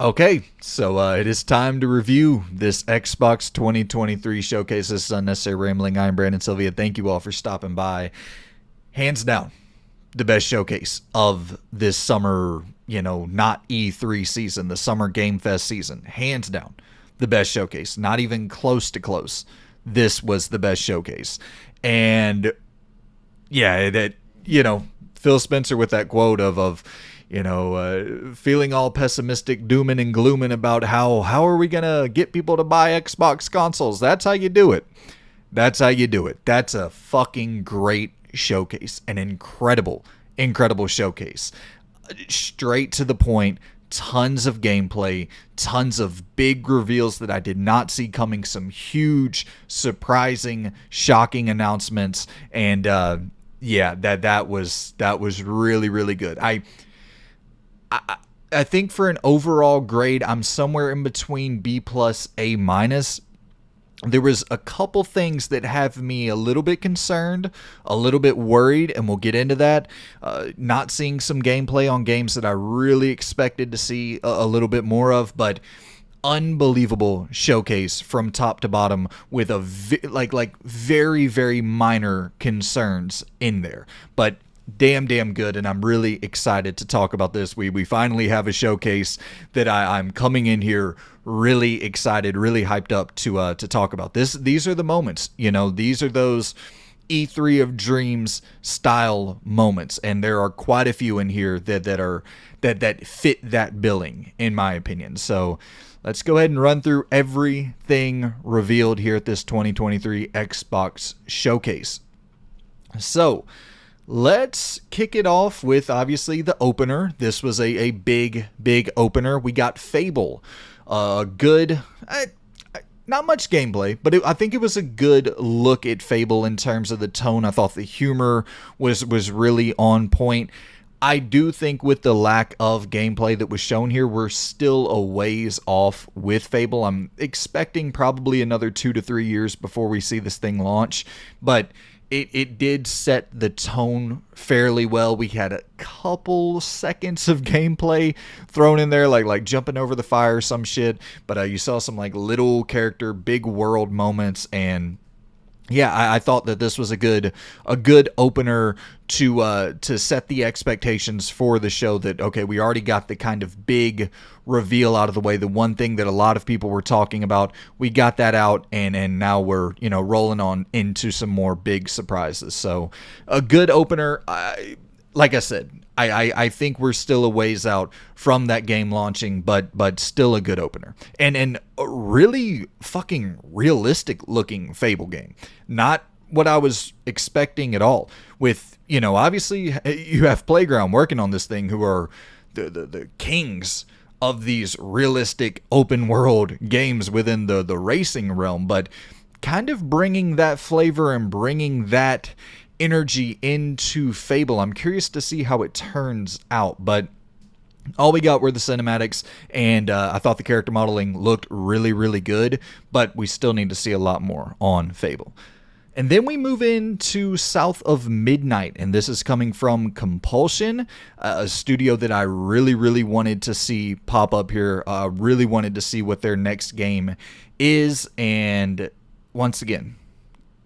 Okay, so it is time to review this Xbox 2023 showcase. This is Unnecessary Rambling. I'm Brandon Sylvia. Thank you all for stopping by. Hands down, the best showcase of this summer, not E3 season, the Summer Game Fest season. Hands down, the best showcase. Not even close to close. This was the best showcase. And yeah, Phil Spencer with that quote of feeling all pessimistic, dooming and glooming about how are we going to get people to buy Xbox consoles. That's how you do it. That's how you do it. That's a fucking great showcase. An incredible showcase. Straight to the point. Tons of gameplay. Tons of big reveals that I did not see coming. Some huge, surprising, shocking announcements. And that was really, really good. I think for an overall grade, I'm somewhere in between B plus, A minus. There was a couple things that have me a little bit concerned, a little bit worried, and we'll get into that. Not seeing some gameplay on games that I really expected to see a little bit more of, but unbelievable showcase from top to bottom with a very, very minor concerns in there. But damn good, and I'm really excited to talk about this. We finally have a showcase that I'm coming in here really excited, really hyped up to talk about. These are the moments, these are those E3 of Dreams style moments, and there are quite a few in here that fit that billing, in my opinion. So let's go ahead and run through everything revealed here at this 2023 Xbox showcase. So let's kick it off with, obviously, the opener. This was a big opener. We got Fable. Good, not much gameplay, but I think it was a good look at Fable in terms of the tone. I thought the humor was really on point. I do think with the lack of gameplay that was shown here, we're still a ways off with Fable. I'm expecting probably another 2 to 3 years before we see this thing launch, but it did set the tone fairly well. We had a couple seconds of gameplay thrown in there, like jumping over the fire or some shit. But you saw some little character, big world moments, and yeah, I thought that this was a good opener to set the expectations for the show. That okay, we already got the kind of big reveal out of the way. The one thing that a lot of people were talking about, we got that out, and now we're rolling on into some more big surprises. So a good opener. Like I said, I think we're still a ways out from that game launching, but still a good opener. And a really fucking realistic looking Fable game. Not what I was expecting at all. With, obviously you have Playground working on this thing, who are the kings of these realistic open world games within the racing realm, but kind of bringing that flavor and bringing that energy into Fable. I'm curious to see how it turns out, but all we got were the cinematics, and I thought the character modeling looked really, really good, but we still need to see a lot more on Fable. And then we move into South of Midnight, and this is coming from Compulsion, a studio that I really, really wanted to see pop up here. Really wanted to see what their next game is, and once again,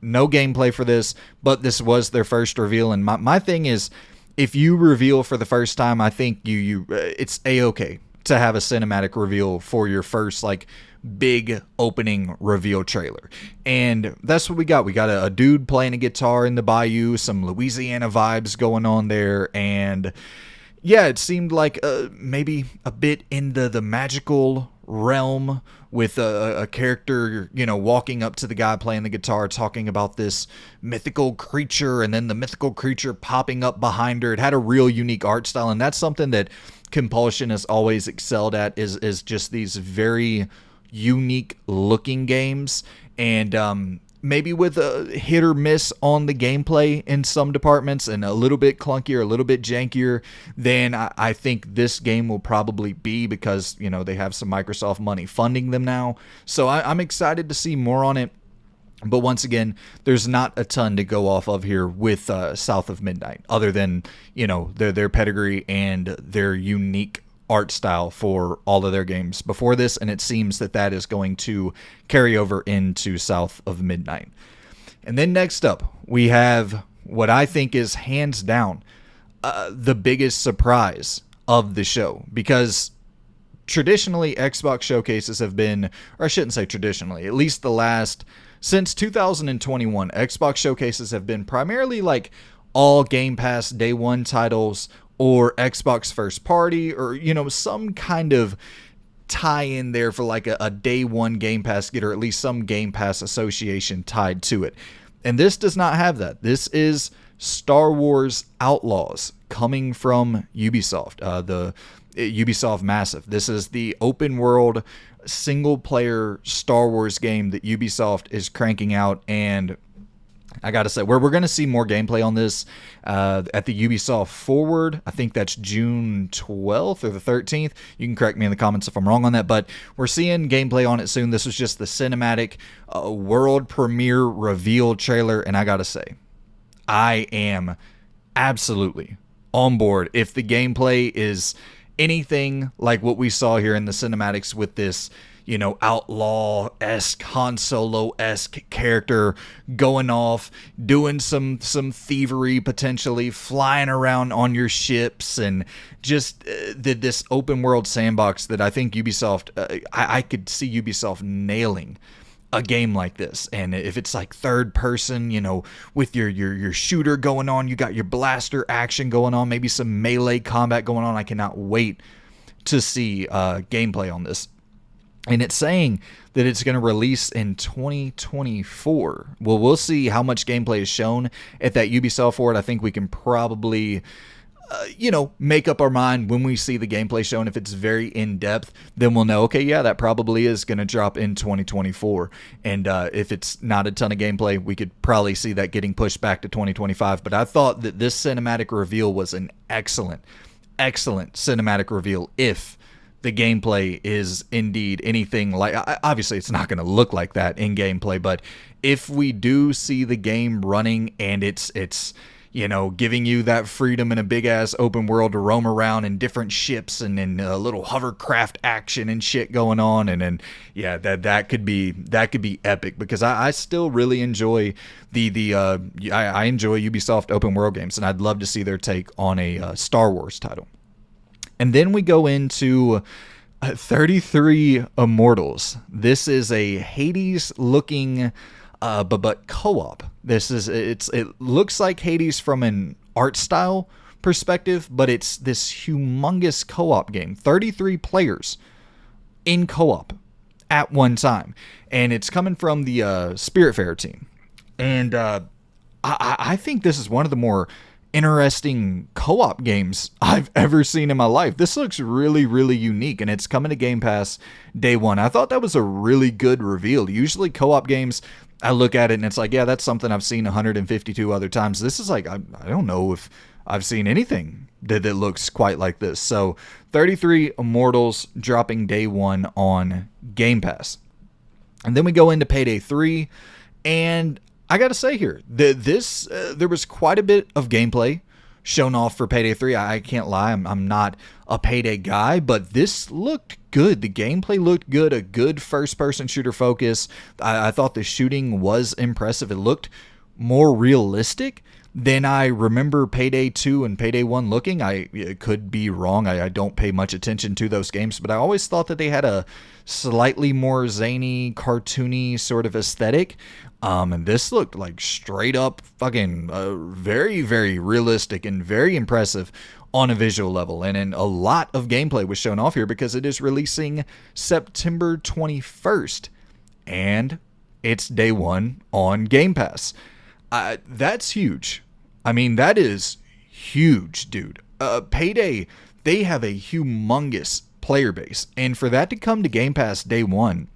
no gameplay for this, but this was their first reveal. And my thing is, if you reveal for the first time, I think it's A-okay to have a cinematic reveal for your first big opening reveal trailer. And that's what we got. We got a dude playing a guitar in the bayou, some Louisiana vibes going on there, and yeah, it seemed like maybe a bit in the magical realm, with a character, walking up to the guy playing the guitar, talking about this mythical creature, and then the mythical creature popping up behind her. It had a real unique art style, and that's something that Compulsion has always excelled at, is just these very unique looking games. And maybe with a hit or miss on the gameplay in some departments, and a little bit clunkier, a little bit jankier than I think this game will probably be, because they have some Microsoft money funding them now. So I'm excited to see more on it. But once again, there's not a ton to go off of here with South of Midnight, other than their pedigree and their unique art style for all of their games before this, and it seems that that is going to carry over into South of Midnight. And then next up, we have what I think is hands down the biggest surprise of the show, because traditionally Xbox showcases have been, or I shouldn't say traditionally, at least since 2021, Xbox showcases have been primarily like all Game Pass day one titles or Xbox first party, or, you know, some kind of tie in there for like a day one Game Pass get, or at least some Game Pass association tied to it. And this does not have that. This is Star Wars Outlaws coming from Ubisoft, the Ubisoft Massive. This is the open world single player Star Wars game that Ubisoft is cranking out, and I gotta say, we're going to see more gameplay on this at the Ubisoft Forward. I think that's June 12th or the 13th. You can correct me in the comments if I'm wrong on that, but we're seeing gameplay on it soon. This was just the cinematic world premiere reveal trailer, and I gotta say, I am absolutely on board if the gameplay is anything like what we saw here in the cinematics with this, you know, outlaw-esque, Han Solo-esque character going off, doing some thievery potentially, flying around on your ships, and just this open world sandbox that I think Ubisoft, I could see Ubisoft nailing a game like this. And if it's like third person, you know, with your shooter going on, you got your blaster action going on, maybe some melee combat going on, I cannot wait to see gameplay on this. And it's saying that it's going to release in 2024. Well, we'll see how much gameplay is shown at that Ubisoft Forward. I think we can probably, make up our mind when we see the gameplay shown. If it's very in-depth, then we'll know, okay, yeah, that probably is going to drop in 2024. And if it's not a ton of gameplay, we could probably see that getting pushed back to 2025. But I thought that this cinematic reveal was an excellent cinematic reveal if the gameplay is indeed anything like, obviously it's not going to look like that in gameplay, but if we do see the game running and it's giving you that freedom in a big ass open world to roam around in different ships and in a little hovercraft action and shit going on, and then that could be epic, because I still really enjoy I enjoy Ubisoft open world games, and I'd love to see their take on a Star Wars title. And then we go into 33 Immortals. This is a Hades looking but co-op. It looks like Hades from an art style perspective, but it's this humongous co-op game. 33 players in co-op at one time. And it's coming from the Spiritfarer team. And I think this is one of the more interesting co-op games I've ever seen in my life. This looks really, really unique, and it's coming to Game Pass day one. I thought that was a really good reveal. Usually co-op games, I look at it and it's like, yeah, that's something I've seen 152 other times. This is like, I don't know if I've seen anything that looks quite like this. So 33 Immortals dropping day one on Game Pass. And then we go into Payday 3, and I gotta say here, there was quite a bit of gameplay shown off for Payday 3. I can't lie, I'm not a Payday guy, but this looked good. The gameplay looked good, a good first-person shooter focus. I thought the shooting was impressive. It looked more realistic than I remember Payday 2 and Payday 1 looking. I could be wrong. I don't pay much attention to those games, but I always thought that they had a slightly more zany, cartoony sort of aesthetic. And this looked like straight up fucking very, very realistic and very impressive on a visual level. And then a lot of gameplay was shown off here because it is releasing September 21st. And it's day one on Game Pass. That's huge. I mean, that is huge, dude. Payday, they have a humongous player base. And for that to come to Game Pass day one,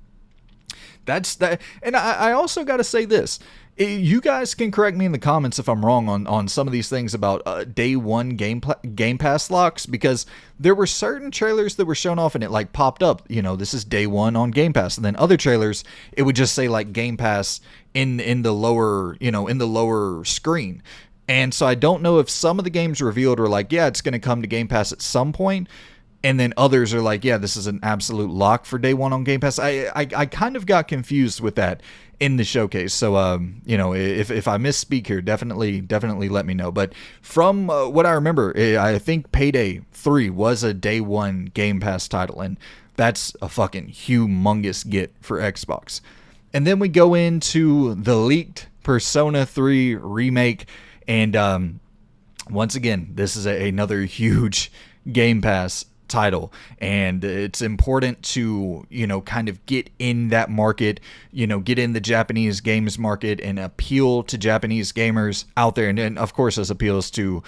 that's that. And I also got to say this. You guys can correct me in the comments if I'm wrong on some of these things about day one Game Pass locks, because there were certain trailers that were shown off and it like popped up, this is day one on Game Pass. And then other trailers, it would just say like Game Pass in the lower, in the lower screen. And so I don't know if some of the games revealed were like, yeah, it's going to come to Game Pass at some point. and then others are like, yeah, this is an absolute lock for day one on Game Pass. I kind of got confused with that in the showcase. So, if I misspeak here, definitely let me know. But from what I remember, I think Payday 3 was a day one Game Pass title, and that's a fucking humongous get for Xbox. And then we go into the leaked Persona 3 remake, and once again, this is another huge Game Pass title, and it's important to kind of get in that market, get in the Japanese games market and appeal to Japanese gamers out there, and of course this appeals to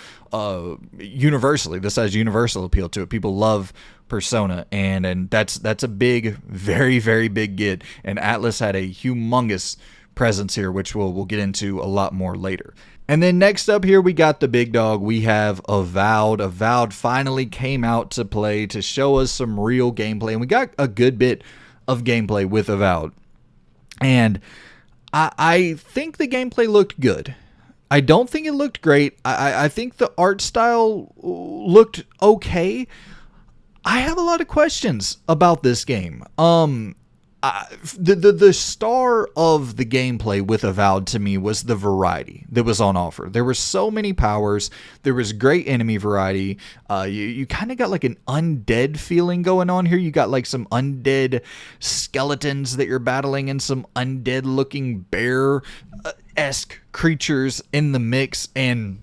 universally. This has universal appeal to it. People love Persona, and that's a big, very, very big get, and Atlas had a humongous presence here, which we'll get into a lot more later. And then next up here, we got the big dog. We have Avowed. Avowed finally came out to play to show us some real gameplay. And we got a good bit of gameplay with Avowed. And I think the gameplay looked good. I don't think it looked great. I think the art style looked okay. I have a lot of questions about this game. The star of the gameplay with Avowed to me was the variety that was on offer. There were so many powers. There was great enemy variety. You kind of got like an undead feeling going on here. You got like some undead skeletons that you're battling and some undead looking bear-esque creatures in the mix, and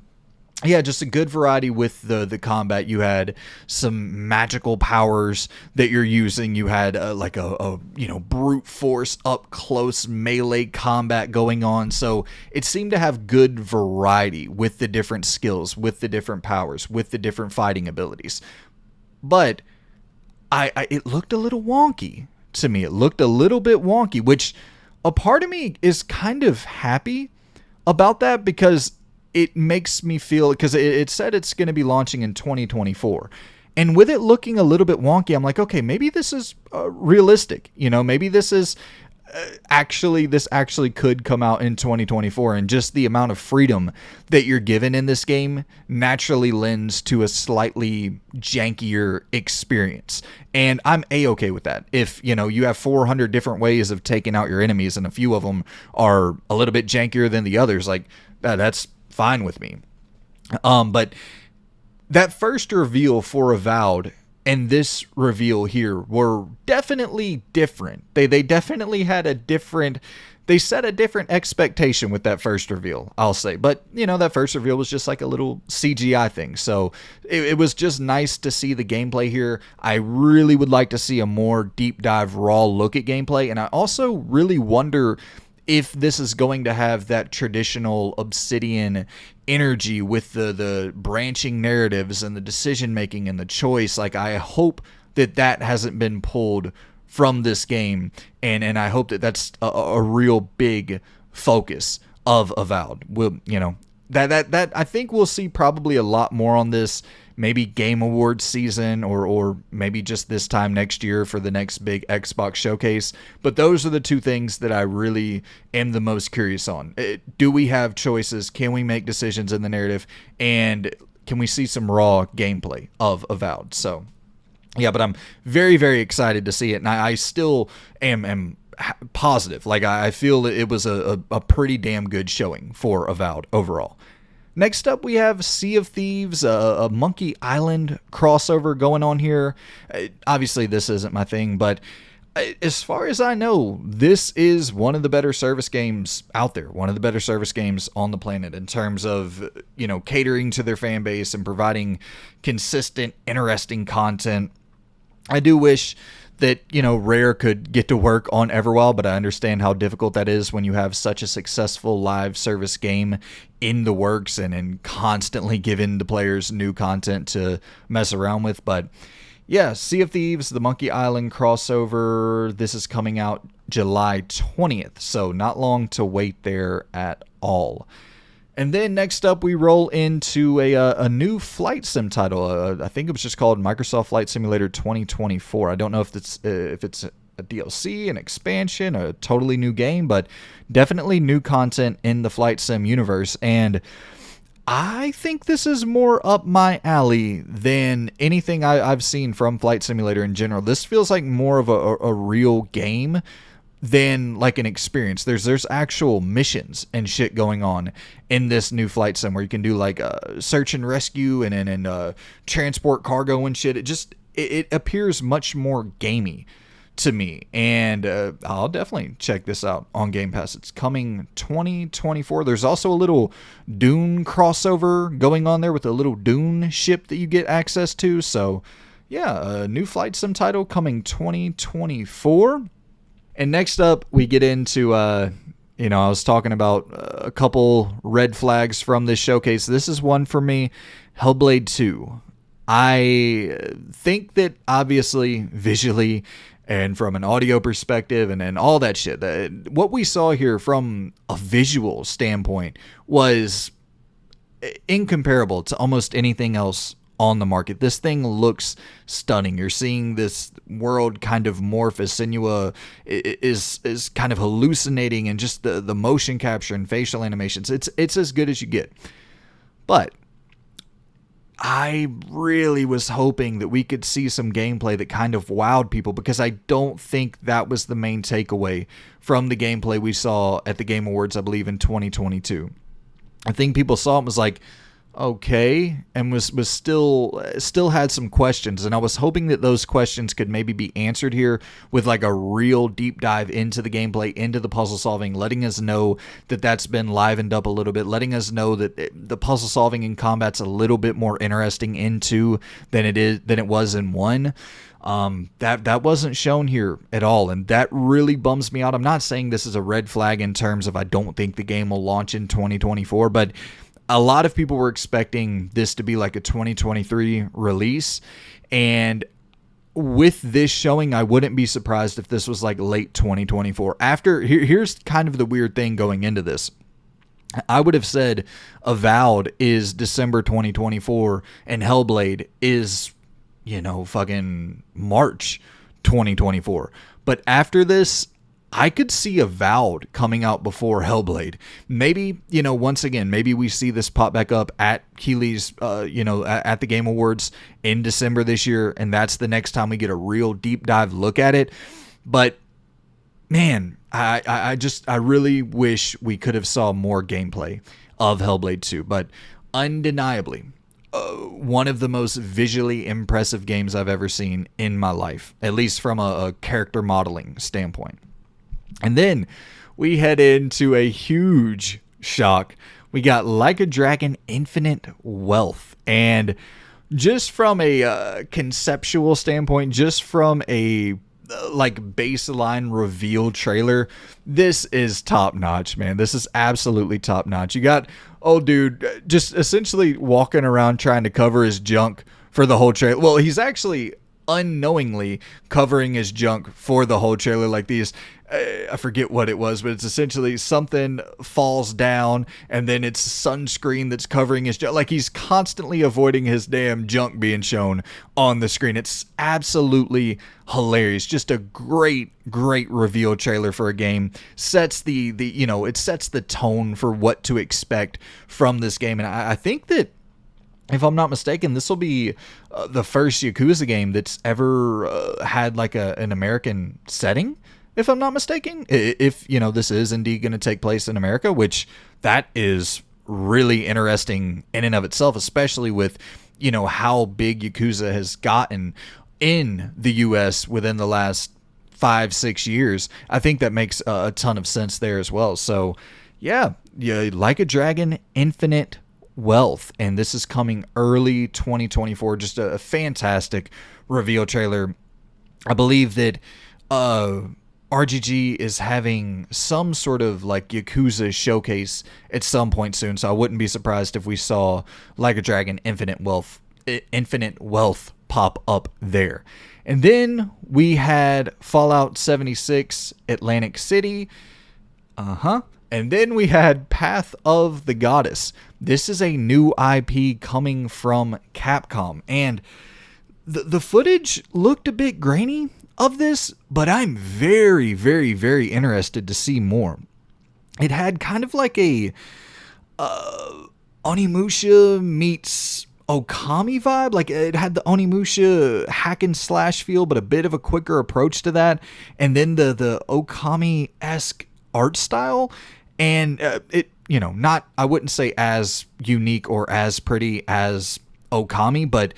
yeah, just a good variety with the combat. You had some magical powers that you're using. You had like a brute force up close melee combat going on. So it seemed to have good variety with the different skills, with the different powers, with the different fighting abilities. But it looked a little wonky to me. It looked a little bit wonky, which a part of me is kind of happy about that, because it makes me feel, because it said it's going to be launching in 2024. And with it looking a little bit wonky, I'm like, okay, maybe this is realistic. Maybe this is this actually could come out in 2024. And just the amount of freedom that you're given in this game naturally lends to a slightly jankier experience. And I'm A-okay with that. If, you have 400 different ways of taking out your enemies and a few of them are a little bit jankier than the others, like that's fine with me. But that first reveal for Avowed and this reveal here were definitely different. They definitely had they set a different expectation with that first reveal, I'll say. But, that first reveal was just like a little CGI thing. So it was just nice to see the gameplay here. I really would like to see a more deep dive, raw look at gameplay. And I also really wonder if this is going to have that traditional Obsidian energy with the branching narratives and the decision making and the choice. Like, I hope that hasn't been pulled from this game, and I hope that's a real big focus of Avowed. That I think we'll see probably a lot more on this, maybe Game Awards season, or maybe just this time next year for the next big Xbox showcase. But those are the two things that I really am the most curious on. Do we have choices? Can we make decisions in the narrative? And can we see some raw gameplay of Avowed? So, yeah, but I'm very, very excited to see it. And I still am positive. Like, I feel that it was a pretty damn good showing for Avowed overall. Next up, we have Sea of Thieves, a Monkey Island crossover going on here. Obviously, this isn't my thing, but as far as I know, this is one of the better service games out there, one of the better service games on the planet in terms of, catering to their fan base and providing consistent, interesting content. I do wish that, Rare could get to work on Everwild, but I understand how difficult that is when you have such a successful live service game in the works and constantly giving the players new content to mess around with. But yeah, Sea of Thieves, the Monkey Island crossover, this is coming out July 20th, so not long to wait there at all. And then next up, we roll into a new flight sim title. I think it was just called Microsoft Flight Simulator 2024. I don't know if it's a DLC, an expansion, a totally new game, but definitely new content in the flight sim universe. And I think this is more up my alley than anything I've seen from Flight Simulator in general. This feels like more of a real game than like an experience. There's actual missions and shit going on in this new flight sim where you can do like search and rescue and transport cargo and shit. It appears much more gamey to me, and I'll definitely check this out on Game Pass. It's coming 2024. There's also a little Dune crossover going on there with a little Dune ship that you get access to. So yeah, a new flight sim title coming 2024. And next up, we get into, I was talking about a couple red flags from this showcase. This is one for me, Hellblade 2. I think that obviously visually and from an audio perspective and all that shit, what we saw here from a visual standpoint was incomparable to almost anything else on the market. This thing looks stunning. You're seeing this world kind of morph as Senua is kind of hallucinating, and just the motion capture and facial animations. It's as good as you get. But I really was hoping that we could see some gameplay that kind of wowed people, because I don't think that was the main takeaway from the gameplay we saw at the Game Awards, I believe, in 2022. I think people saw it and was like, okay, and was still had some questions, and I was hoping that those questions could maybe be answered here with like a real deep dive into the gameplay, into the puzzle solving, letting us know that that's been livened up a little bit, letting us know that the puzzle solving in combat's a little bit more interesting in 2 than it was in 1. That wasn't shown here at all, and that really bums me out. I'm not saying this is a red flag in terms of I don't think the game will launch in 2024, but a lot of people were expecting this to be like a 2023 release, and with this showing, I wouldn't be surprised if this was like late 2024. Here's kind of the weird thing going into this. I would have said Avowed is December 2024 and Hellblade is, fucking March 2024. But after this, I could see Avowed coming out before Hellblade. Maybe, once again, maybe we see this pop back up at Keighley's, at the Game Awards in December this year, and that's the next time we get a real deep dive look at it. But, man, I really wish we could have saw more gameplay of Hellblade 2. But undeniably, one of the most visually impressive games I've ever seen in my life, at least from a character modeling standpoint. And then we head into a huge shock. We got Like a Dragon Infinite Wealth. And just from a conceptual standpoint, just from a baseline reveal trailer, this is top notch, man. This is absolutely top notch. You got old dude just essentially walking around trying to cover his junk for the whole trailer. Well, he's actually unknowingly covering his junk for the whole trailer. Like these, I forget what it was, but it's essentially something falls down and then it's sunscreen that's covering his junk. Like he's constantly avoiding his damn junk being shown on the screen. It's absolutely hilarious. Just a great reveal trailer for a game. Sets it sets the tone for what to expect from this game. And I think that, if I'm not mistaken, this will be the first Yakuza game that's ever had like an American setting, if I'm not mistaken. If, this is indeed going to take place in America, which that is really interesting in and of itself, especially with, how big Yakuza has gotten in the U.S. within the last 5-6 years. I think that makes a ton of sense there as well. So, yeah, Like a Dragon Infinite Wealth, and this is coming early 2024. Just a fantastic reveal trailer. I believe that RGG is having some sort of like Yakuza showcase at some point soon, so I wouldn't be surprised if we saw Like a Dragon Infinite Wealth pop up there. And then we had Fallout 76 Atlantic City. And then we had Path of the Goddess. This is a new IP coming from Capcom. And the footage looked a bit grainy of this, but I'm very, very, very interested to see more. It had kind of like a Onimusha meets Okami vibe. Like it had the Onimusha hack and slash feel, but a bit of a quicker approach to that. And then the Okami esque art style, and it not, I wouldn't say as unique or as pretty as Okami, but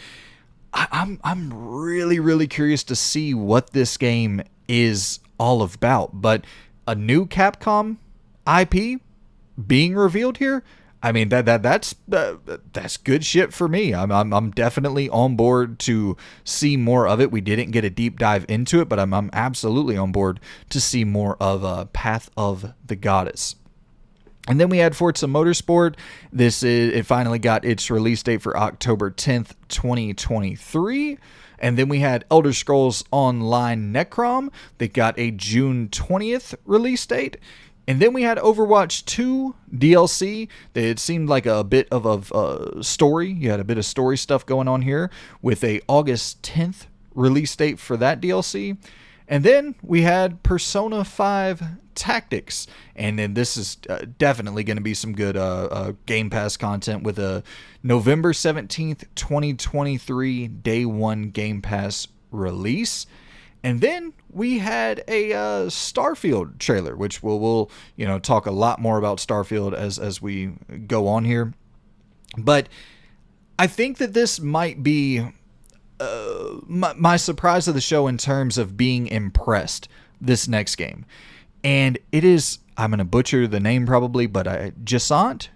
I'm really really curious to see what this game is all about. But a new Capcom IP being revealed here, I mean that's good shit for me. I'm definitely on board to see more of it. We didn't get a deep dive into it, but I'm absolutely on board to see more of Path of the Goddess. And then we had Forza Motorsport. It finally got its release date for October 10th, 2023. And then we had Elder Scrolls Online Necrom that got a June 20th release date. And then we had Overwatch 2 DLC. It seemed like a bit of a story. You had a bit of story stuff going on here with a August 10th release date for that DLC. And then we had Persona 5 Tactics. And then this is definitely going to be some good Game Pass content with a November 17th, 2023 Day 1 Game Pass release. And then we had a Starfield trailer, which we'll talk a lot more about Starfield as we go on here. But I think that this might be my surprise of the show in terms of being impressed this next game. And it is, I'm going to butcher the name probably, but Jusant,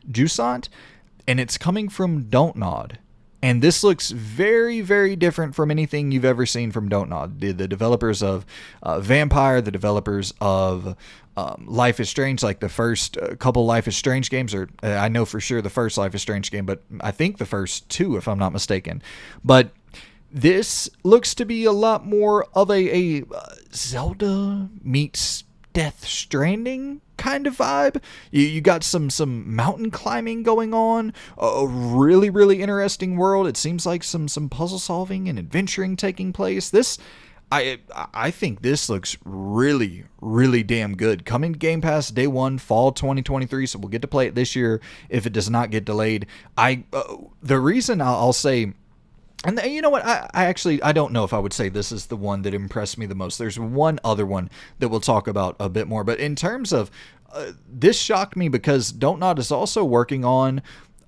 and it's coming from Don't Nod. And this looks very, very different from anything you've ever seen from Don't Nod. The developers of Vampire, the developers of Life is Strange, like the first couple Life is Strange games, or I know for sure the first Life is Strange game, but I think the first two, if I'm not mistaken. But this looks to be a lot more of a Zelda meets Death Stranding kind of vibe. You got some mountain climbing going on, a really really interesting world. It seems like some puzzle solving and adventuring taking place. I think this looks really really damn good. Coming to Game Pass Day 1 fall 2023, so we'll get to play it this year if it does not get delayed. The reason I'll say, and you know what, I don't know if I would say this is the one that impressed me the most. There's one other one that we'll talk about a bit more, but in terms of this shocked me because Don't Nod is also working on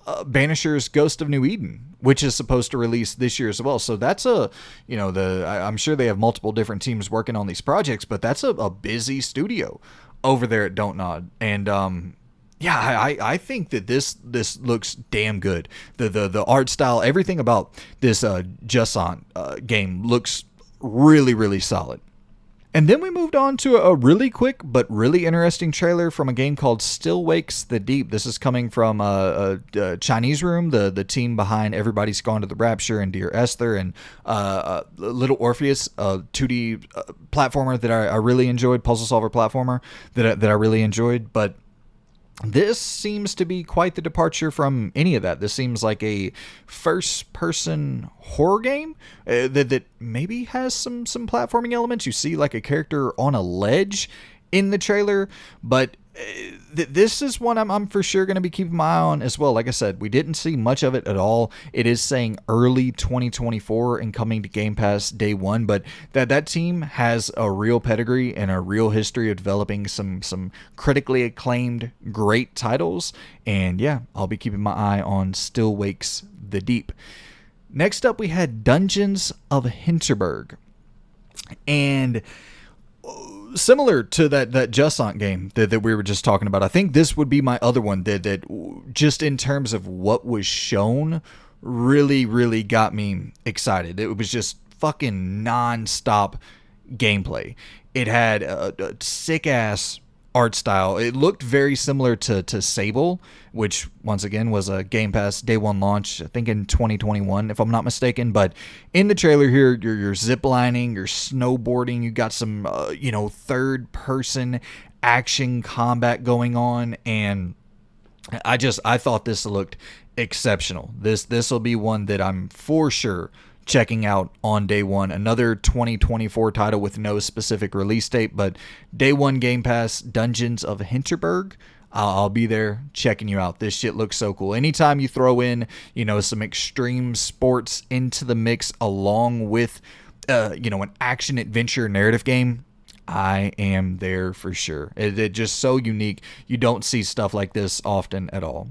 Banisher's Ghost of New Eden, which is supposed to release this year as well. So that's I'm sure they have multiple different teams working on these projects, but that's a busy studio over there at Don't Nod. And yeah, I think that this looks damn good. The art style, everything about this Jusant game looks really, really solid. And then we moved on to a really quick but really interesting trailer from a game called Still Wakes the Deep. This is coming from Chinese Room, the team behind Everybody's Gone to the Rapture and Dear Esther and Little Orpheus, a 2D platformer that I really enjoyed, puzzle solver platformer that I really enjoyed. But this seems to be quite the departure from any of that. This seems like a first-person horror game that maybe has some platforming elements. You see like a character on a ledge in the trailer, but this is one I'm for sure going to be keeping my eye on as well. Like I said, we didn't see much of it at all. It is saying early 2024 and coming to Game Pass Day 1, but that team has a real pedigree and a real history of developing some critically acclaimed great titles. And yeah, I'll be keeping my eye on Still Wakes the Deep. Next up, we had Dungeons of Hinterberg. And similar to that Jusant game that we were just talking about, I think this would be my other one that just in terms of what was shown really, really got me excited. It was just fucking non-stop gameplay. It had a sick-ass art style. It looked very similar to Sable, which once again was a Game Pass Day 1 launch, I think in 2021 if I'm not mistaken. But in the trailer here, you're ziplining, you're snowboarding, you got some third person action combat going on, and I thought this looked exceptional. This will be one that I'm for sure checking out on Day 1. Another 2024 title with no specific release date, but Day 1 Game Pass, Dungeons of Hinterberg. I'll be there checking you out. This shit looks so cool. Anytime you throw in, some extreme sports into the mix along with, an action adventure narrative game, I am there for sure. It's just so unique. You don't see stuff like this often at all.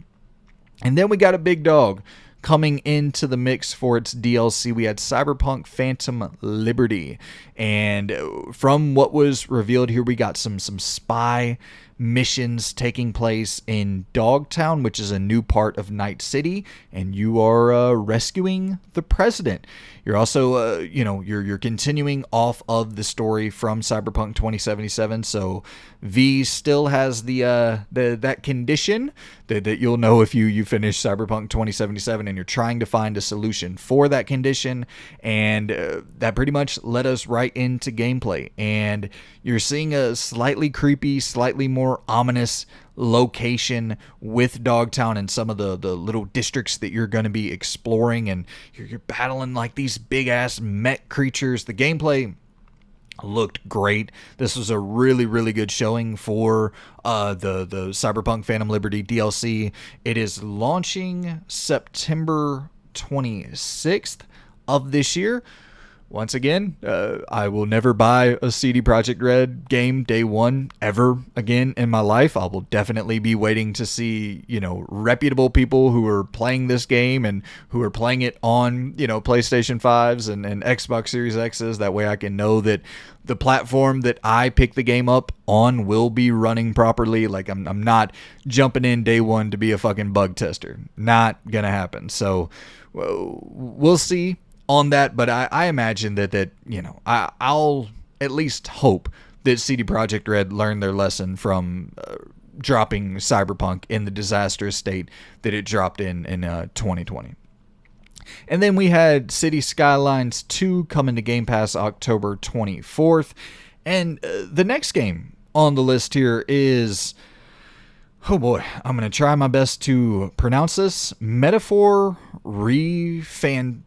And then we got a big dog coming into the mix for its DLC. We had Cyberpunk Phantom Liberty. And from what was revealed here, we got some spy missions taking place in Dogtown, which is a new part of Night City, and you are rescuing the president. You're also, you're continuing off of the story from Cyberpunk 2077. So V still has that condition that you'll know if you finish Cyberpunk 2077, and you're trying to find a solution for that condition. And that pretty much led us right into gameplay. And you're seeing a slightly creepy, slightly more ominous location with Dogtown and some of the little districts that you're going to be exploring, and you're battling like these big ass mech creatures. The gameplay looked great. This was a really, really good showing for the Cyberpunk Phantom Liberty DLC. It is launching September 26th of this year. Once again, I will never buy a CD Projekt Red game day one ever again in my life. I will definitely be waiting to see, reputable people who are playing this game and who are playing it on, PlayStation 5s and Xbox Series X's. That way I can know that the platform that I pick the game up on will be running properly. Like I'm not jumping in day one to be a fucking bug tester. Not gonna happen. So we'll see on that, but I imagine that I'll at least hope that CD Projekt Red learned their lesson from dropping Cyberpunk in the disastrous state that it dropped in 2020. And then we had City Skylines 2 coming to Game Pass October 24th. And the next game on the list here is, oh boy, I'm going to try my best to pronounce this, Metaphor Refantasio,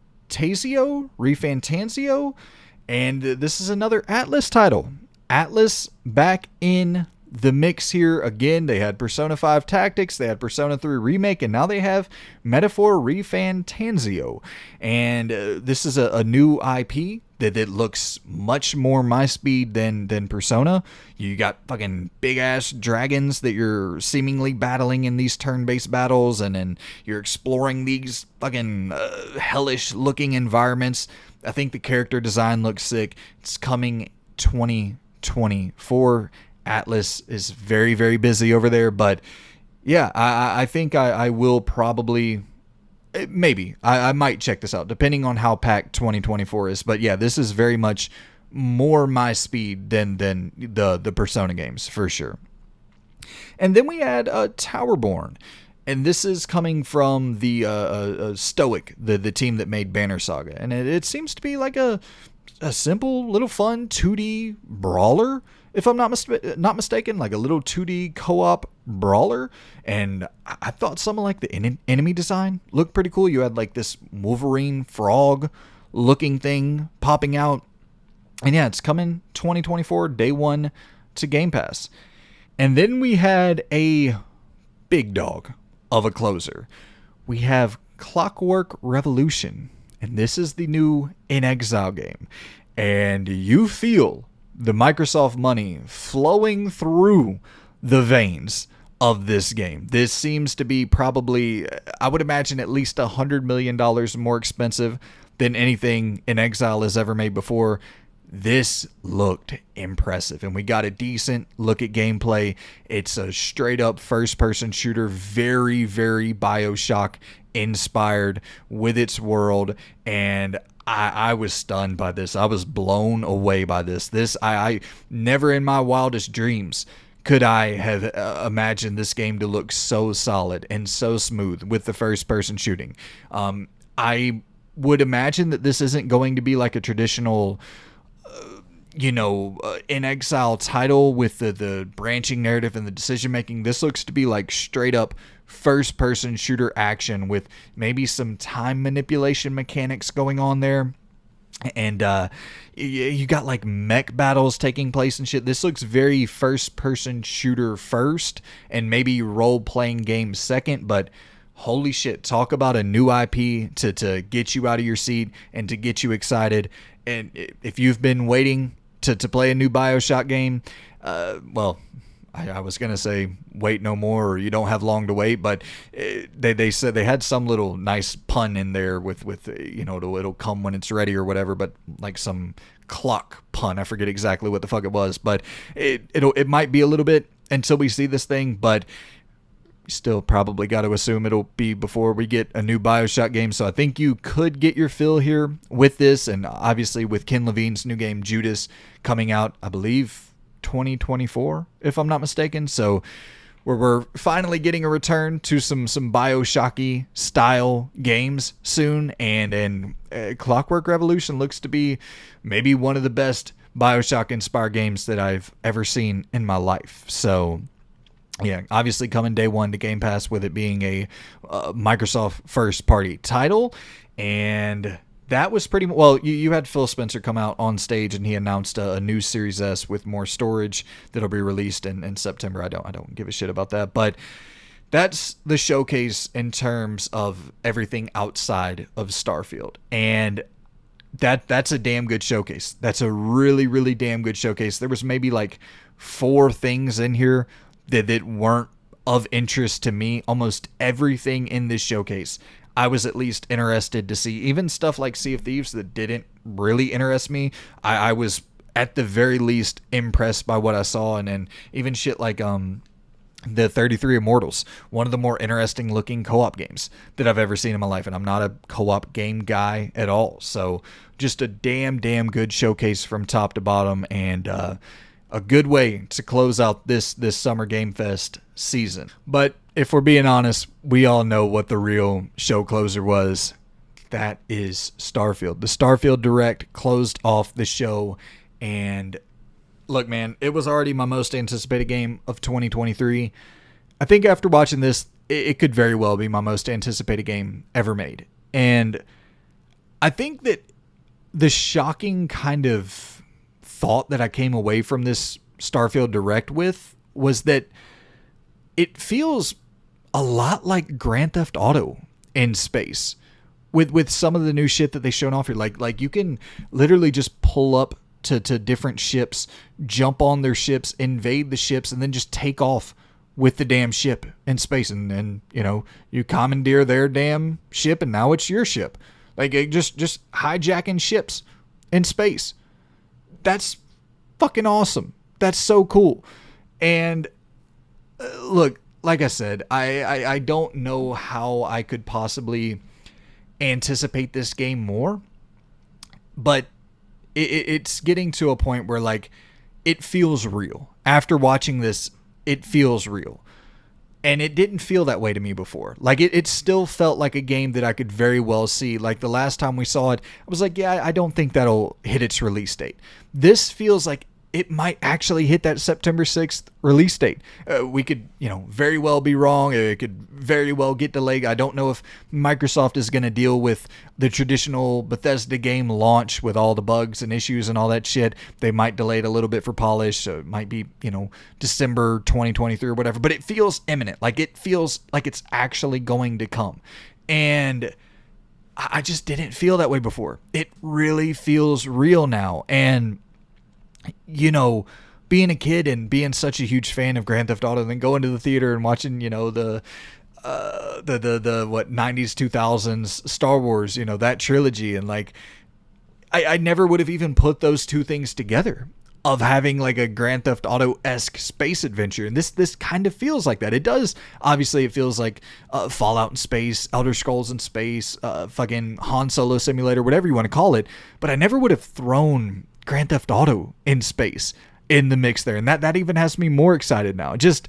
and this is another Atlas title. Atlas back in the mix here again. They had Persona 5 Tactics, they had Persona 3 Remake, and now they have Metaphor Refantasio. And this is a new IP that looks much more my speed than Persona. You got fucking big ass dragons that you're seemingly battling in these turn-based battles, and then you're exploring these fucking hellish looking environments. I think the character design looks sick. It's coming 2024. Atlas is very, very busy over there, but yeah, I think I will probably, maybe I might check this out depending on how packed 2024 is. But yeah, this is very much more my speed than the Persona games for sure. And then we had Towerborn, and this is coming from the Stoic, the team that made Banner Saga, and it seems to be like a simple little fun 2D brawler, if I'm not mistaken, like a little 2D co-op brawler. And I thought some of like the enemy design looked pretty cool. You had like this Wolverine frog looking thing popping out. And yeah, it's coming 2024, day one to Game Pass. And then we had a big dog of a closer. We have Clockwork Revolution. And this is the new In Exile game. And you feel the Microsoft money flowing through the veins of this game. This seems to be probably, I would imagine, at least $100 million more expensive than anything In Exile has ever made before. This looked impressive, and we got a decent look at gameplay. It's a straight up first person shooter, very, very BioShock inspired with its world, and I was stunned by this. I was blown away by this. I never in my wildest dreams could I have imagined this game to look so solid and so smooth with the first person shooting. I would imagine that this isn't going to be like a traditional In Exile title with the branching narrative and the decision making. This looks to be like straight up first person shooter action with maybe some time manipulation mechanics going on there. And you got like mech battles taking place and shit. This looks very first person shooter first and maybe role playing game second, but holy shit, talk about a new IP to get you out of your seat and to get you excited. And if you've been waiting to play a new BioShock game, well, I was going to say wait no more, or you don't have long to wait, but they said they had some little nice pun in there with it'll come when it's ready or whatever, but like some clock pun. I forget exactly what the fuck it was, but it might be a little bit until we see this thing, but still probably got to assume it'll be before we get a new BioShock game. So I think you could get your fill here with this, and obviously with Ken Levine's new game Judas coming out, I believe 2024 if I'm not mistaken. So we're finally getting a return to some BioShocky style games soon, and Clockwork Revolution looks to be maybe one of the best BioShock inspired games that I've ever seen in my life. So yeah, obviously coming day one to Game Pass, with it being a Microsoft first party title. And that was pretty well. You had Phil Spencer come out on stage and he announced a new Series S with more storage that'll be released in September. I don't give a shit about that, but that's the showcase in terms of everything outside of Starfield. And that's a damn good showcase. That's a really, really damn good showcase. There was maybe like 4 things in here that weren't of interest to me. Almost everything in this showcase I was at least interested to see. Even stuff like Sea of Thieves that didn't really interest me, I was at the very least impressed by what I saw. And even shit like the 33 Immortals, one of the more interesting looking co-op games that I've ever seen in my life, and I'm not a co-op game guy at all. So just a damn good showcase from top to bottom, and a good way to close out this Summer Game Fest season. But if we're being honest, we all know what the real show closer was. That is Starfield. The Starfield Direct closed off the show, and look, man, it was already my most anticipated game of 2023. I think after watching this, it could very well be my most anticipated game ever made. And I think that the shocking kind of thought that I came away from this Starfield Direct with was that it feels a lot like Grand Theft Auto in space with some of the new shit that they showed off here. Like you can literally just pull up to different ships, jump on their ships, invade the ships, and then just take off with the damn ship in space. And you commandeer their damn ship, and now it's your ship. Like just hijacking ships in space. That's fucking awesome. That's so cool. And look, like I said, I don't know how I could possibly anticipate this game more, but it's getting to a point where like it feels real. After watching this, it feels real. And it didn't feel that way to me before. Like it still felt like a game that I could very well see. Like the last time we saw it, I was like, yeah, I don't think that'll hit its release date. This feels like it might actually hit that September 6th release date. We could, very well be wrong. It could very well get delayed. I don't know if Microsoft is going to deal with the traditional Bethesda game launch with all the bugs and issues and all that shit. They might delay it a little bit for polish. So it might be, December 2023 or whatever. But it feels imminent. Like it feels like it's actually going to come. And I just didn't feel that way before. It really feels real now. And being a kid and being such a huge fan of Grand Theft Auto, and then going to the theater and watching, the 90s, 2000s Star Wars, that trilogy. And like, I never would have even put those two things together of having like a Grand Theft Auto-esque space adventure. And this kind of feels like that. It does. Obviously, it feels like Fallout in space, Elder Scrolls in space, fucking Han Solo Simulator, whatever you want to call it. But I never would have thrown Grand Theft Auto in space in the mix there. And that even has me more excited now. Just,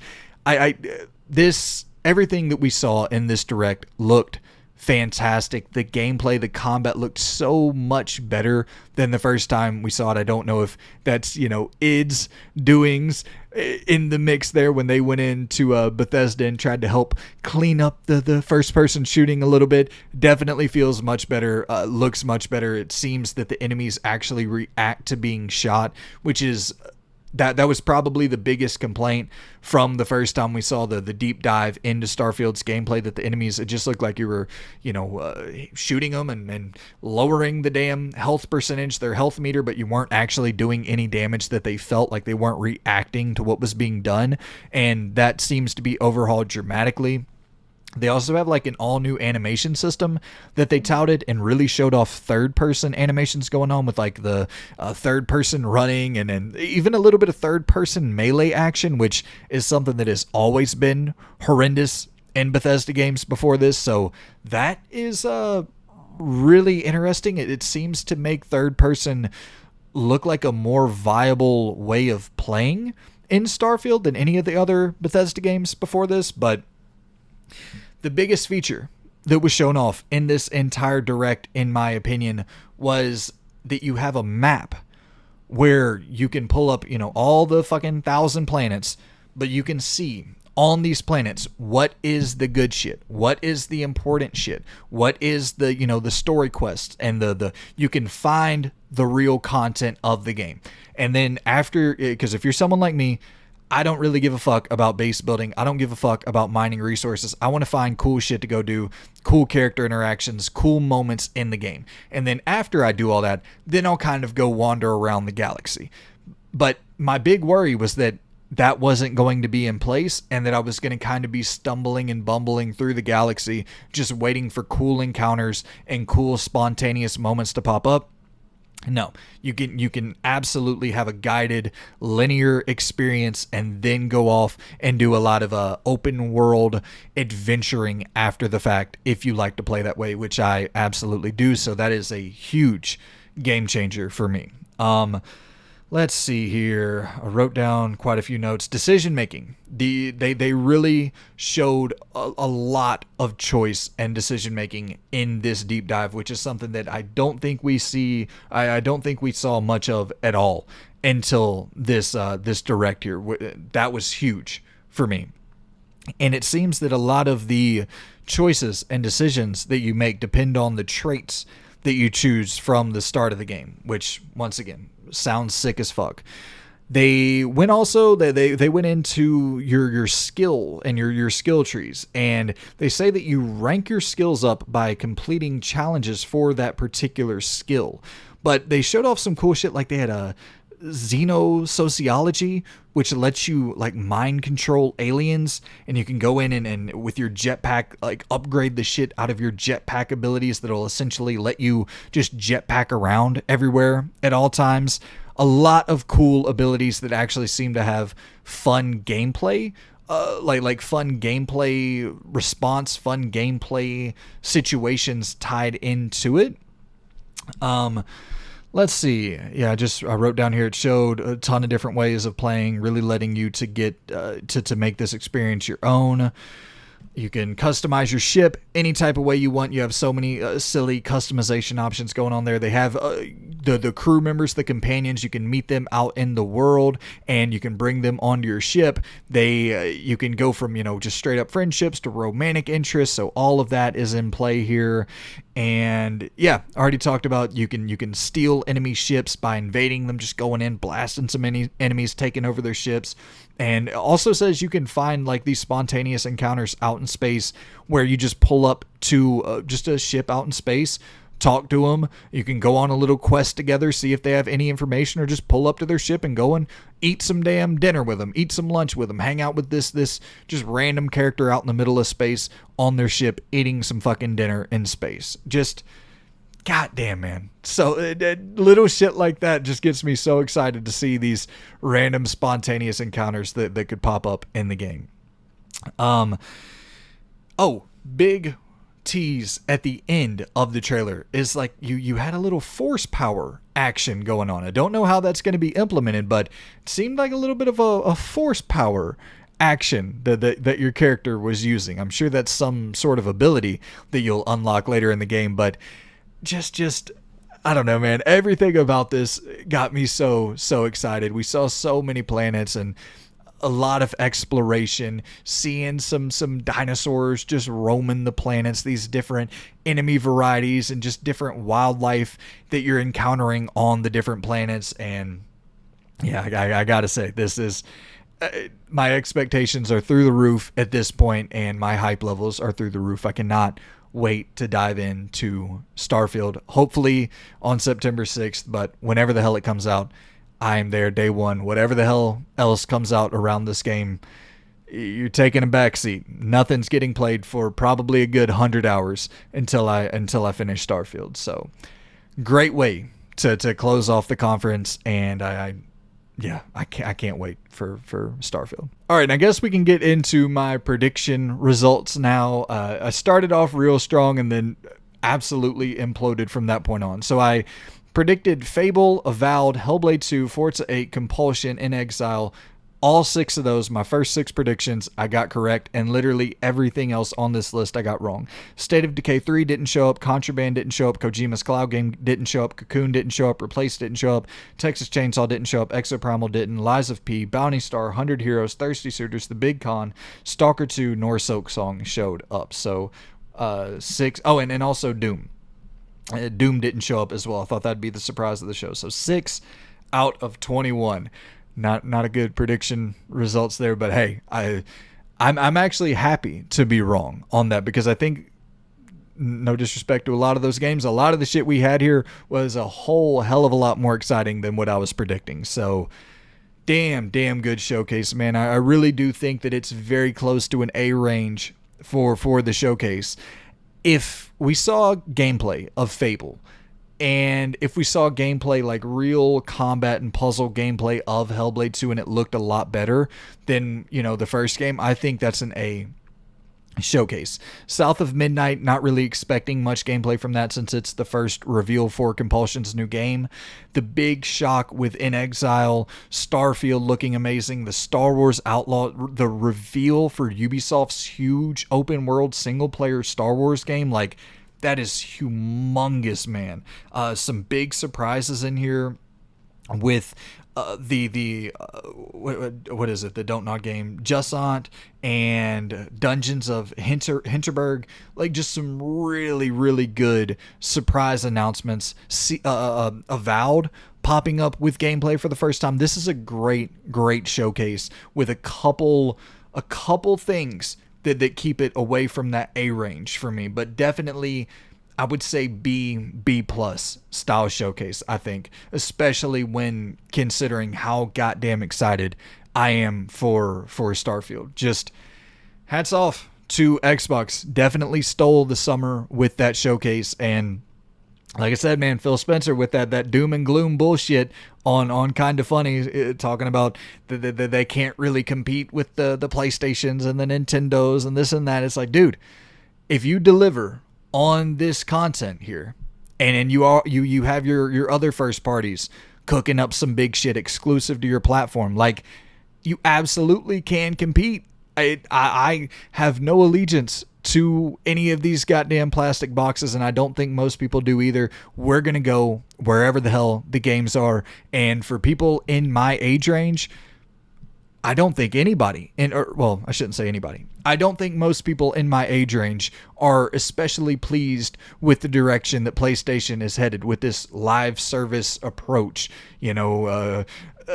everything that we saw in this Direct looked fantastic. The gameplay, the combat looked so much better than the first time we saw it. I don't know if that's, id's doings in the mix there when they went into Bethesda and tried to help clean up the first person shooting a little bit. Definitely feels much better, looks much better. It seems that the enemies actually react to being shot, which is that was probably the biggest complaint from the first time we saw the deep dive into Starfield's gameplay, that the enemies, it just looked like you were, shooting them and lowering the damn health percentage, their health meter, but you weren't actually doing any damage, that they felt like they weren't reacting to what was being done. And that seems to be overhauled dramatically. They also have like an all-new animation system that they touted and really showed off third-person animations going on with like the third-person running and even a little bit of third-person melee action, which is something that has always been horrendous in Bethesda games before this. So that is really interesting. It seems to make third-person look like a more viable way of playing in Starfield than any of the other Bethesda games before this, but the biggest feature that was shown off in this entire direct, in my opinion, was that you have a map where you can pull up, all the fucking 1,000 planets, but you can see on these planets what is the good shit, what is the important shit, what is the, the story quests, and the you can find the real content of the game. And then after, because if you're someone like me, I don't really give a fuck about base building. I don't give a fuck about mining resources. I want to find cool shit to go do, cool character interactions, cool moments in the game. And then after I do all that, then I'll kind of go wander around the galaxy. But my big worry was that that wasn't going to be in place, and that I was going to kind of be stumbling and bumbling through the galaxy, just waiting for cool encounters and cool spontaneous moments to pop up. No, you can absolutely have a guided linear experience and then go off and do a lot of open world adventuring after the fact if you like to play that way, which I absolutely do. So that is a huge game changer for me. Let's see here. I wrote down quite a few notes. Decision making. They really showed a lot of choice and decision making in this deep dive, which is something that I don't think we see. I don't think we saw much of at all until this direct here. That was huge for me. And it seems that a lot of the choices and decisions that you make depend on the traits that you choose from the start of the game, which once again sounds sick as fuck. They went into your skill and your skill trees, and they say that you rank your skills up by completing challenges for that particular skill. But they showed off some cool shit, like they had a xenosociology, which lets you like mind control aliens, and you can go in and with your jetpack like upgrade the shit out of your jetpack abilities that'll essentially let you just jetpack around everywhere at all times. A lot of cool abilities that actually seem to have fun gameplay, like fun gameplay response, fun gameplay situations tied into it. Let's see. Yeah, I wrote down here, it showed a ton of different ways of playing, really letting you to get to make this experience your own. You can customize your ship any type of way you want. You have so many silly customization options going on there. They have the crew members, the companions. You can meet them out in the world, and you can bring them onto your ship. You can go from just straight up friendships to romantic interests. So all of that is in play here. And yeah, I already talked about you can steal enemy ships by invading them, just going in, blasting some enemies, taking over their ships. And it also says you can find like these spontaneous encounters out in space where you just pull up to just a ship out in space, talk to them. You can go on a little quest together, see if they have any information, or just pull up to their ship and go and eat some damn dinner with them, eat some lunch with them, hang out with this just random character out in the middle of space on their ship eating some fucking dinner in space. Just goddamn, man. So little shit like that just gets me so excited to see these random spontaneous encounters that could pop up in the game. Big tease at the end of the trailer is like you had a little force power action going on. I don't know how that's going to be implemented, but it seemed like a little bit of a force power action that your character was using. I'm sure that's some sort of ability that you'll unlock later in the game, but just I don't know, man. Everything about this got me so excited. We saw so many planets and a lot of exploration, seeing some dinosaurs just roaming the planets, these different enemy varieties and just different wildlife that you're encountering on the different planets. And yeah, I gotta say, this is my expectations are through the roof at this point, and my hype levels are through the roof. I cannot wait to dive into Starfield, hopefully on September 6th, but whenever the hell it comes out, I am there day one. Whatever the hell else comes out around this game, you're taking a backseat. Nothing's getting played for probably a good 100 hours until I finish Starfield. So great way to close off the conference, and I can't wait for Starfield. All right, I guess we can get into my prediction results now. I started off real strong and then absolutely imploded from that point on. So I predicted Fable, Avowed, Hellblade 2, Forza 8, Compulsion, In Exile. All 6 of those, my first 6 predictions, I got correct, and literally everything else on this list I got wrong. State of Decay 3 didn't show up, Contraband didn't show up, Kojima's Cloud Game didn't show up, Cocoon didn't show up, Replaced didn't show up, Texas Chainsaw didn't show up, Exoprimal didn't, Lies of P, Bounty Star, 100 Heroes, Thirsty Suitors, The Big Con, Stalker 2, Norse Oak Song showed up. So 6, and also Doom. Doom didn't show up as well. I thought that'd be the surprise of the show. So 6 out of 21. Not a good prediction results there, but hey, I'm actually happy to be wrong on that, because I think, no disrespect to a lot of those games, a lot of the shit we had here was a whole hell of a lot more exciting than what I was predicting. So damn good showcase, man. I really do think that it's very close to an A range for the showcase. If we saw gameplay of Fable, and if we saw gameplay, like real combat and puzzle gameplay of Hellblade 2, and it looked a lot better than, the first game, I think that's an A showcase. South of Midnight, not really expecting much gameplay from that since it's the first reveal for Compulsion's new game. The big shock with In Exile, Starfield looking amazing, the Star Wars Outlaw, the reveal for Ubisoft's huge open world single player Star Wars game, like, that is humongous, man. Some big surprises in here with what is it? The Don't Nod game, Jussant, and Dungeons of Hinterberg. Like, just some really, really good surprise announcements. Avowed popping up with gameplay for the first time. This is a great showcase with a couple things that keep it away from that A range for me, but definitely I would say B plus style showcase, I think, especially when considering how goddamn excited I am for Starfield. Just hats off to Xbox. Definitely stole the summer with that showcase, and like I said, man, Phil Spencer with that doom and gloom bullshit on Kinda Funny, talking about that they can't really compete with the PlayStations and the Nintendos and this and that. It's like, dude, if you deliver on this content here, and you have your other first parties cooking up some big shit exclusive to your platform, like, you absolutely can compete. I have no allegiance to any of these goddamn plastic boxes, and I don't think most people do either. We're gonna go wherever the hell the games are, and for people in my age range, I don't think anybody I shouldn't say anybody. I don't think most people in my age range are especially pleased with the direction that PlayStation is headed with this live service approach. A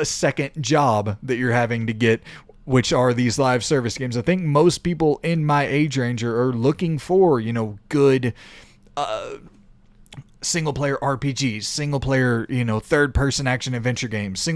second job that you're having to get, which are these live service games. I think most people in my age range are looking for, good single player RPGs, single player, third person action adventure games,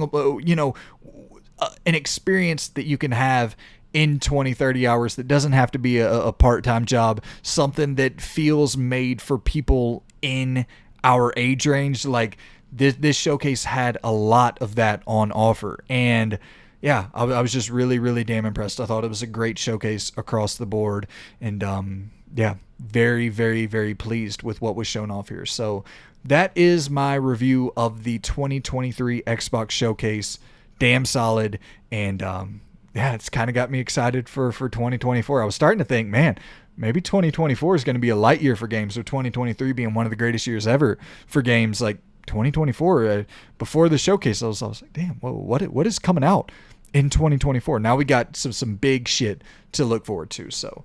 an experience that you can have in 20-30 hours that doesn't have to be a part-time job, something that feels made for people in our age range. Like, this showcase had a lot of that on offer, and yeah, I was just really, really damn impressed. I thought it was a great showcase across the board, and very, very, very pleased with what was shown off here. So that is my review of the 2023 Xbox Showcase. Damn solid, and yeah, it's kind of got me excited for 2024. I was starting to think, man, maybe 2024 is going to be a light year for games, with 2023 being one of the greatest years ever for games. Like 2024, before the showcase, I was like, damn, whoa, what is coming out in 2024? Now we got some big shit to look forward to. So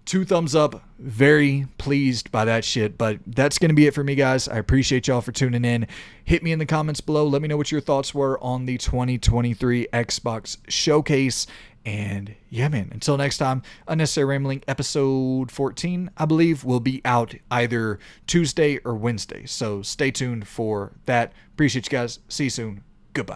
2 thumbs up. Very pleased by that shit. But that's going to be it for me, guys. I appreciate y'all for tuning in. Hit me in the comments below. Let me know what your thoughts were on the 2023 Xbox Showcase. And yeah, man, until next time, Unnecessary Rambling episode 14, I believe, will be out either Tuesday or Wednesday. So stay tuned for that. Appreciate you guys. See you soon. Goodbye.